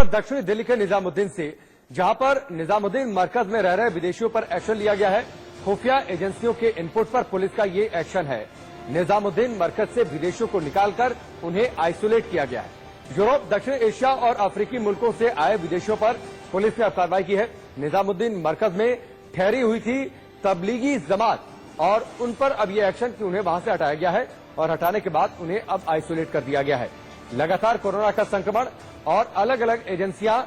दक्षिणी दिल्ली के निजामुद्दीन से, जहां पर निजामुद्दीन मरकज में रह रहे विदेशियों पर एक्शन लिया गया है। खुफिया एजेंसियों के इनपुट पर पुलिस का ये एक्शन है। निजामुद्दीन मरकज से विदेशियों को निकालकर उन्हें आइसोलेट किया गया है। यूरोप, दक्षिण एशिया और अफ्रीकी मुल्कों से आए विदेशियों पर पुलिस ने कार्रवाई की है। निजामुद्दीन मरकज में ठहरी हुई थी तबलीगी जमात और उन पर अब यह एक्शन कि उन्हें वहां से हटाया गया है और हटाने के बाद उन्हें अब आइसोलेट कर दिया गया है। लगातार कोरोना का संक्रमण और अलग अलग एजेंसियां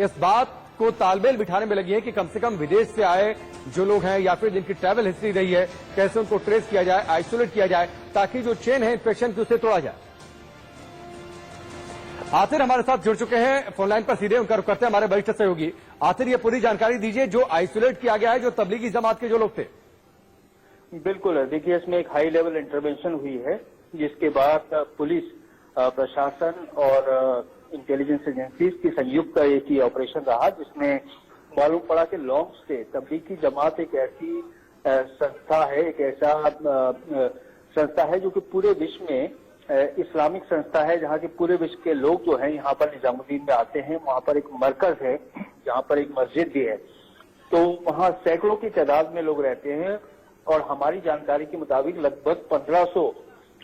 इस बात को तालमेल बिठाने में लगी है कि कम से कम विदेश से आए जो लोग हैं या फिर जिनकी ट्रैवल हिस्ट्री रही है, कैसे उनको ट्रेस किया जाए, आइसोलेट किया जाए, ताकि जो चेन है इन्फेक्शन की उसे तोड़ा जाए। आतिर हमारे साथ जुड़ चुके हैं फोनलाइन पर, सीधे उनका रुख करते हैं हमारे वरिष्ठ सहयोगी। आतिर, ये पूरी जानकारी दीजिए जो आइसोलेट किया गया है, जो तबलीगी जमात के जो लोग थे। बिल्कुल, देखिए इसमें एक हाई लेवल इंटरवेंशन हुई है, जिसके बाद पुलिस, प्रशासन और इंटेलिजेंस एजेंसीज की संयुक्त एक ही ऑपरेशन रहा, जिसमें मालूम पड़ा कि लॉन्ग से तबलीगी जमात एक ऐसी संस्था है, एक ऐसा संस्था है जो कि पूरे विश्व में इस्लामिक संस्था है, जहां के पूरे विश्व के लोग जो हैं यहाँ पर निजामुद्दीन में आते हैं। वहां पर एक मरकज है, जहां पर एक मस्जिद भी है, तो वहां सैकड़ों की तादाद में लोग रहते हैं और हमारी जानकारी के मुताबिक लगभग 1500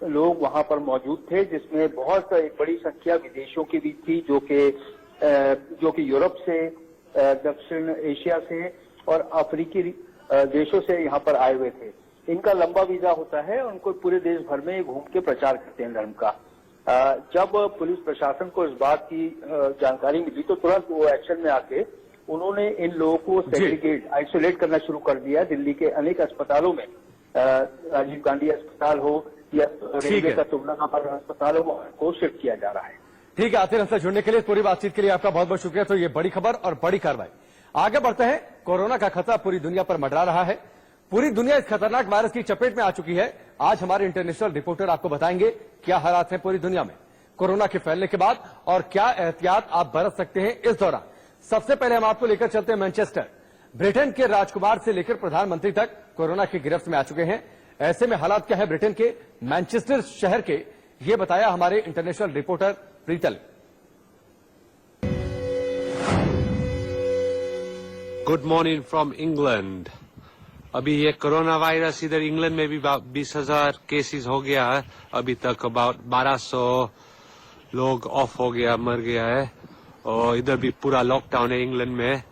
लोग वहां पर मौजूद थे, जिसमें बहुत एक बड़ी संख्या विदेशियों की भी थी, जो कि यूरोप से, दक्षिण एशिया से और अफ्रीकी देशों से यहाँ पर आए हुए थे। इनका लंबा वीजा होता है, उनको पूरे देश भर में घूम के प्रचार करते हैं धर्म का। जब पुलिस प्रशासन को इस बात की जानकारी मिली तो तुरंत वो एक्शन में आके उन्होंने इन लोगों को सेग्रीगेट, आइसोलेट करना शुरू कर दिया। दिल्ली के अनेक अस्पतालों में, राजीव गांधी अस्पताल हो या रेलवे का तुगलकाबाद अस्पताल हो, को शिफ्ट किया जा रहा है। ठीक है, आतिर हमसे जुड़ने के लिए, पूरी बातचीत के लिए आपका बहुत बहुत शुक्रिया। तो ये बड़ी खबर और बड़ी कार्रवाई। आगे बढ़ते हैं। कोरोना का खतरा पूरी दुनिया पर मंडरा रहा है। पूरी दुनिया इस खतरनाक वायरस की चपेट में आ चुकी है। आज हमारे इंटरनेशनल रिपोर्टर आपको बताएंगे क्या हालात हैं पूरी दुनिया में कोरोना के फैलने के बाद और क्या एहतियात आप बरत सकते हैं इस दौरान। सबसे पहले हम आपको लेकर चलते हैं मैनचेस्टर। ब्रिटेन के राजकुमार से लेकर प्रधानमंत्री तक कोरोना की गिरफ्त में आ चुके हैं। ऐसे में हालात क्या है ब्रिटेन के मैनचेस्टर शहर के, ये बताया हमारे international reporter Preetal. Good morning from England. अभी ये कोरोना वायरस इधर इंग्लैंड में भी 20,000 केसेस हो गया है। अभी तक अबाउट 1200 लोग ऑफ हो गया, मर गया है। और इधर भी पूरा लॉकडाउन है इंग्लैंड में।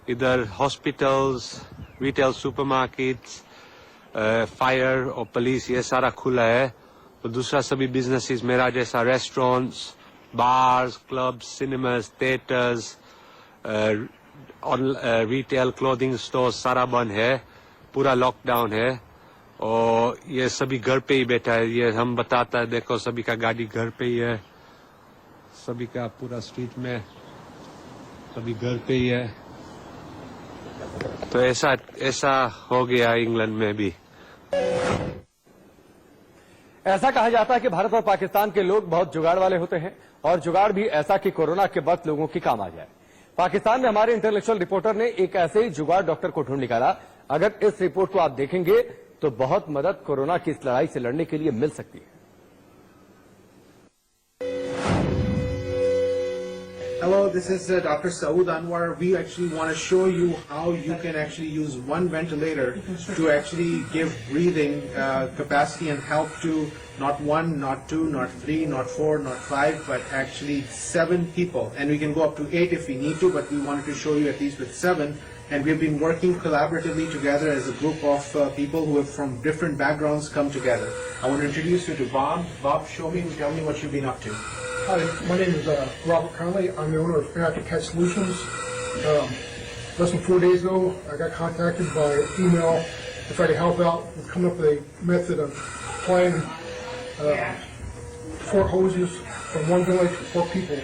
इधर हॉस्पिटल्स, रिटेल सुपरमार्केट्स, फायर और पुलिस, ये सारा खुला है। तो दूसरा सभी बिजनेसेस मेरा जैसा restaurants, bars, clubs, cinemas, theatres और रिटेल क्लोथिंग स्टोर सारा बंद है, पूरा लॉकडाउन है। और ये सभी घर पे ही बैठा है। ये हम बताता है, देखो सभी का गाड़ी घर पे ही है, सभी का पूरा स्ट्रीट में सभी घर पे ही है। तो ऐसा हो गया इंग्लैंड में भी। ऐसा कहा जाता है कि भारत और पाकिस्तान के लोग बहुत जुगाड़ वाले होते हैं और जुगाड़ भी ऐसा कि कोरोना के वक्त लोगों की काम आ जाए। पाकिस्तान में हमारे इंटरनेशनल रिपोर्टर ने एक ऐसे ही जुगाड़ डॉक्टर को ढूंढ निकाला। अगर इस रिपोर्ट को आप देखेंगे तो बहुत मदद कोरोना की इस लड़ाई से लड़ने के लिए मिल सकती है। Hello, this is Dr. Saud Anwar. We actually want to show you how you can actually use one ventilator to actually give breathing capacity and help to not 1, not 2, not 3, not 4, not 5, but actually 7 people. And we can go up to 8 if we need to, but we wanted to show you at least with 7. And we've been working collaboratively together as a group of people who have from different backgrounds come together. I want to introduce you to Bob. Bob, show me, tell me what you've been up to. Hi, my name is Robert Conley. I'm the owner of Interactive Cat Solutions. Less than 4 days ago, I got contacted by email to try to help out with coming up with a method of applying 4 hoses from one village to 4 people.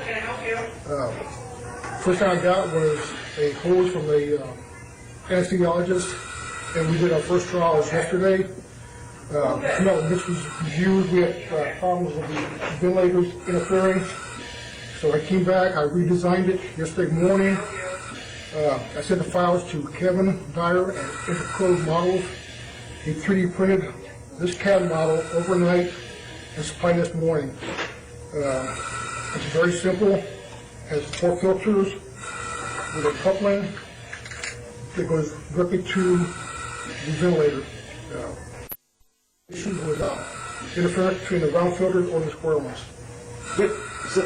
First thing I got was a hose from the anesthesiologist, and we did our first trials yesterday. This was used. We had problems with the ventilators interfering, so I came back. I redesigned it yesterday morning. I sent the files to Kevin Dyer at Intercode Models. He 3D printed this CAD model overnight and supplied this morning. It's very simple. has 4 filters with a coupling that goes directly to the ventilator. Issues with interference between the round filters or the square ones.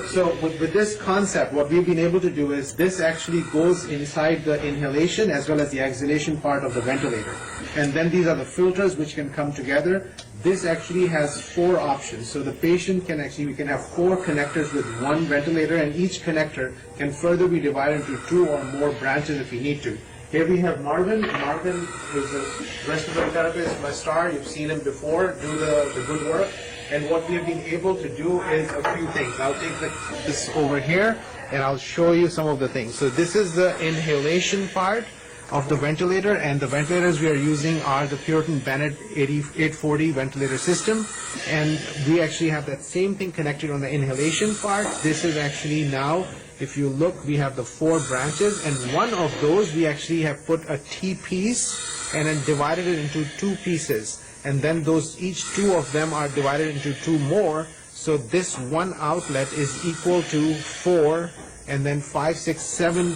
So with this concept, what we've been able to do is this actually goes inside the inhalation as well as the exhalation part of the ventilator. And then these are the filters which can come together. This actually has 4 options. So the patient can actually, we can have 4 connectors with one ventilator, and each connector can further be divided into 2 or more branches if we need to. Here we have Marvin. Marvin is a respiratory therapist, my star. You've seen him before do the good work. And what we've been able to do is a few things. I'll take this over here and I'll show you some of the things. So this is the inhalation part of the ventilator, and the ventilators we are using are the Puritan Bennett 840 ventilator system. And we actually have that same thing connected on the inhalation part. This is actually now, if you look, we have the 4 branches, and one of those we actually have put a T-piece and then divided it into 2 pieces. And then those, each 2 of them are divided into 2 more. So this one outlet is equal to 4, and then 5, 6, 7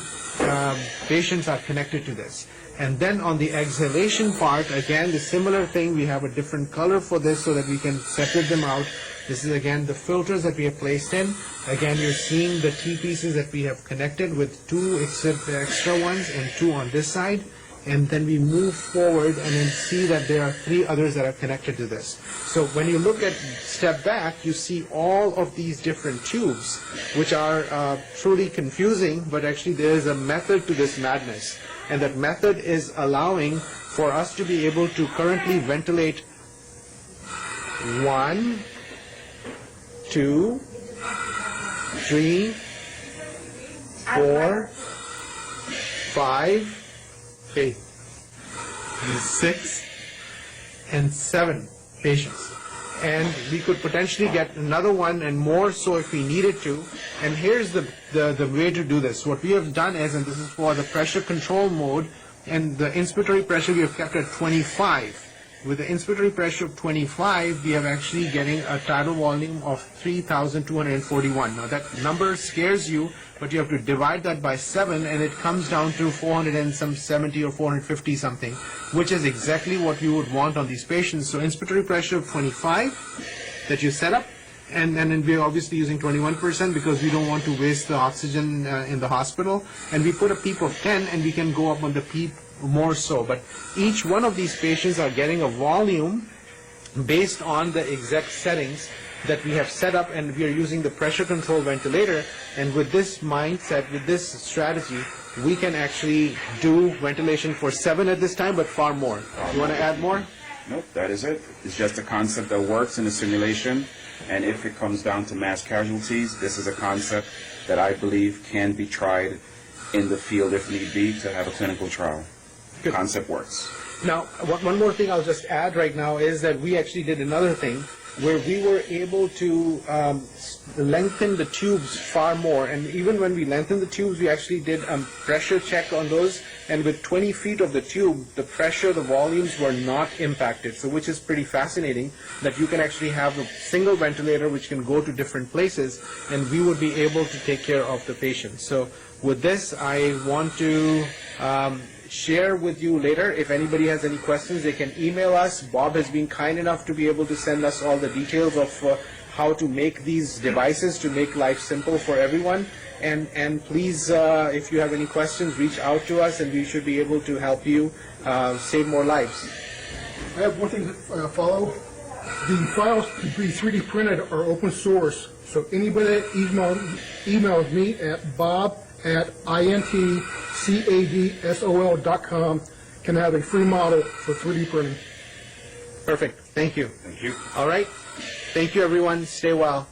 patients are connected to this. And then on the exhalation part, again, the similar thing, we have a different color for this so that we can separate them out. This is again the filters that we have placed in. Again, you're seeing the T-pieces that we have connected with 2 extra ones and 2 on this side. And then we move forward and then see that there are 3 others that are connected to this. So when you look at step back, you see all of these different tubes, which are truly confusing, but actually there is a method to this madness. And that method is allowing for us to be able to currently ventilate 1, 2, 3, 4, 5, 8, 6, and 7 patients. And we could potentially get another one and more so if we needed to. And here's the way to do this. What we have done is, and this is for the pressure control mode, and the inspiratory pressure we have kept at 25. With the inspiratory pressure of 25, we are actually getting a tidal volume of 3,241. Now that number scares you, but you have to divide that by 7, and it comes down to 470 or 450 something, which is exactly what you would want on these patients. So inspiratory pressure of 25 that you set up, and then we're obviously using 21% because we don't want to waste the oxygen in the hospital. And we put a PEEP of 10, and we can go up on the PEEP more so. But each one of these patients are getting a volume based on the exact settings that we have set up, and we are using the pressure control ventilator. And with this mindset, with this strategy, we can actually do ventilation for 7 at this time, but far more. You want to add more? Nope, that is it. It's just a concept that works in a simulation, and if it comes down to mass casualties, this is a concept that I believe can be tried in the field if need be to have a clinical trial. Good. Concept works. Now, one more thing I'll just add right now is that we actually did another thing where we were able to lengthen the tubes far more. And even when we lengthened the tubes, we actually did a pressure check on those. And with 20 feet of the tube, the pressure, the volumes were not impacted. So which is pretty fascinating that you can actually have a single ventilator which can go to different places, and we would be able to take care of the patient. So with this, I want to share with you later. If anybody has any questions, they can email us. Bob has been kind enough to be able to send us all the details of how to make these devices to make life simple for everyone. And please, if you have any questions, reach out to us, and we should be able to help you save more lives. I have one thing to follow. The files to be 3D printed are open source, so anybody that emails me at bob@intcadsol.com can have a free model for 3D printing. Perfect. Thank you. Thank you. All right. Thank you, everyone. Stay well.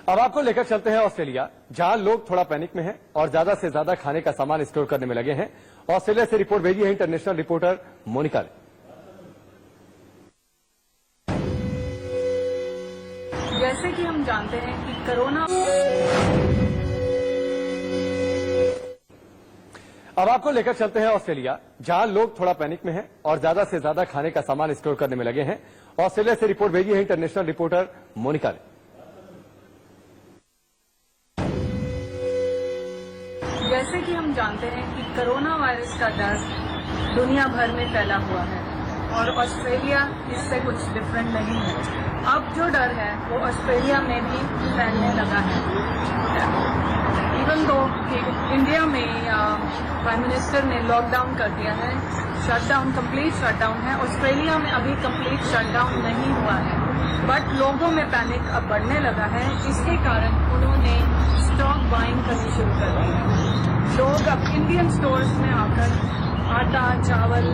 अब आपको लेकर चलते हैं Australia, जहां लोग थोड़ा panic में हैं और ज्यादा से ज्यादा खाने का सामान स्टोर करने में लगे हैं। ऑस्ट्रेलिया से रिपोर्ट भेजी है इंटरनेशनल रिपोर्टर मोनिका ने। जैसे कि हम जानते हैं कि कोरोना अब आपको लेकर चलते हैं ऑस्ट्रेलिया, जहां लोग थोड़ा पैनिक में हैं और ज्यादा से ज्यादा खाने का सामान स्टोर करने में लगे हैं। ऑस्ट्रेलिया से रिपोर्ट भेजी है इंटरनेशनल रिपोर्टर मोनिका ने। जैसे कि हम जानते हैं कि कोरोना वायरस का डर दुनिया भर में फैला हुआ है और ऑस्ट्रेलिया इससे कुछ डिफरेंट नहीं है। अब जो डर है वो ऑस्ट्रेलिया में भी फैलने लगा है। इवन दो कि इंडिया में प्राइम मिनिस्टर ने लॉकडाउन कर दिया है, शटडाउन, कंप्लीट शटडाउन है। ऑस्ट्रेलिया में अभी कंप्लीट शटडाउन नहीं हुआ है, बट लोगों में पैनिक अब बढ़ने लगा है। इसके कारण उन्होंने स्टॉक बाइंग करनी शुरू कर दी है। लोग अब इंडियन स्टोर्स में आकर आटा, चावल,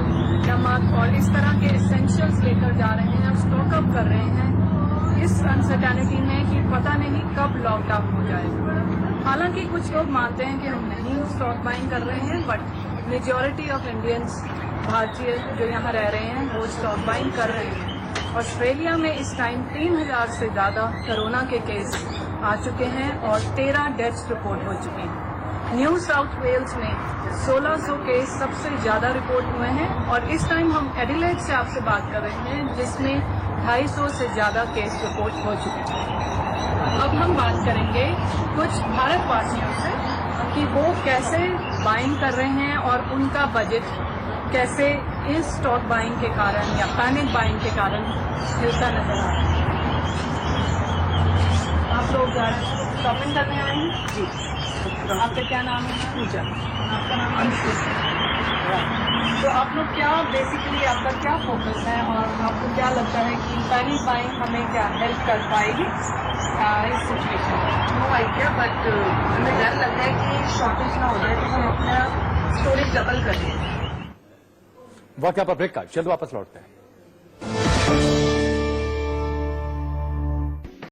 नमक और इस तरह के एसेंशियल्स लेकर जा रहे हैं, स्टॉक अप कर रहे हैं इस अनसर्टेनिटी में कि पता नहीं कब लॉकडाउन हो जाएगा। हालांकि कुछ लोग मानते हैं कि हम नहीं स्टॉक बाइंग कर रहे हैं, बट मेजॉरिटी ऑफ इंडियंस, भारतीय जो यहाँ रह रहे हैं, वो स्टॉक बाइंग कर रहे हैं। ऑस्ट्रेलिया में इस टाइम 3000 से ज्यादा कोरोना के केस आ चुके हैं और 13 डेथ्स रिपोर्ट हो चुके हैं। न्यू साउथ वेल्स में 1600 केस सबसे ज्यादा रिपोर्ट हुए हैं और इस टाइम हम एडिलेड से आपसे बात कर रहे हैं, जिसमें 250 से ज्यादा केस रिपोर्ट हो चुके हैं। अब हम बात करेंगे कुछ भारतवासियों से कि वो कैसे बाइंग कर रहे हैं और उनका बजट कैसे इस स्टॉक बाइंग के कारण या पैनिक बाइंग के कारण हिलता नजर आ रहा है। आप लोग शॉपिंग करने आए हैं? जी। आपका क्या नाम है? पूजा। आपका नाम अंशु। तो आप लोग क्या बेसिकली आपका क्या फोकस है और आपको क्या लगता है कि पैनिक बाइंग हमें क्या हेल्प कर पाएगी इस सिचुएशन में? नो आइडिया, बट हमें डर लग रहा है कि शॉर्टेज ना हो जाए तो हम अपना स्टोरेज डबल कर दें। वक्त पर ब्रेक का, जल्द वापस लौटते हैं।